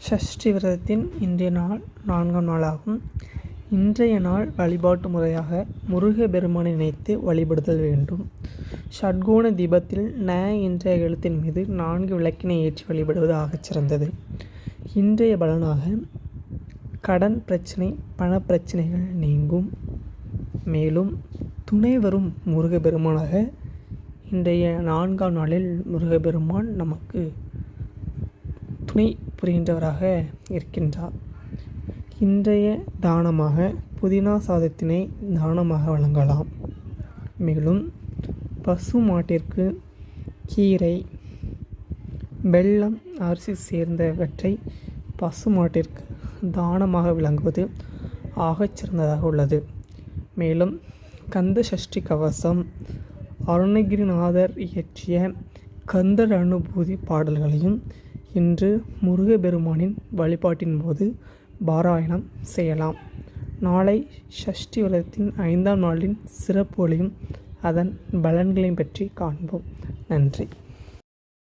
சஷ்டி விரதத்தின் இன்றைய நாள் 4ஆம் நாளாகும். இன்றைய நாள் வழிபாட்டு முறையாக முருகப்பெருமானை நினைத்து வழிபடுதல் வேண்டும். ஷட்கோண தீபத்தில் ந என்ற எழுத்தின் மீது 4 விளக்கினை ஏற்றி வழிபடுவது ஆகச் சிறந்தது. இன்றைய பலனாக கடன் பிரச்சனை, பணப்பிரச்சனைகள் நீங்கும். மேலும் துணை வரும் முருகப்பெருமானாக இன்றைய 4ஆம் நாளில் முருகப்பெருமான் நமக்கு துணை புரிகின்றவராக இருக்கின்றார். இன்றைய தானமாக புதினா சாதத்தினை தானமாக வழங்கலாம். மேலும் பசு மாட்டிற்கு கீரை, வெல்லம், அரிசி சேர்ந்தவற்றை பசு மாட்டிற்கு தானமாக வழங்குவது ஆகச் சிறந்ததாக உள்ளது. மேலும் கந்த சஷ்டி கவசம், அருணகிரிநாதர் இயற்றிய கந்தர் அனுபூதி பாடல்களையும் இன்று முருகப்பெருமானின் வழிபாட்டின் போது பாராயணம் செய்யலாம். நாளை சஷ்டி விரதத்தின் 5ஆம் நாளின் சிறப்புகளையும் அதன் பலன்களையும் பற்றி காண்போம். நன்றி.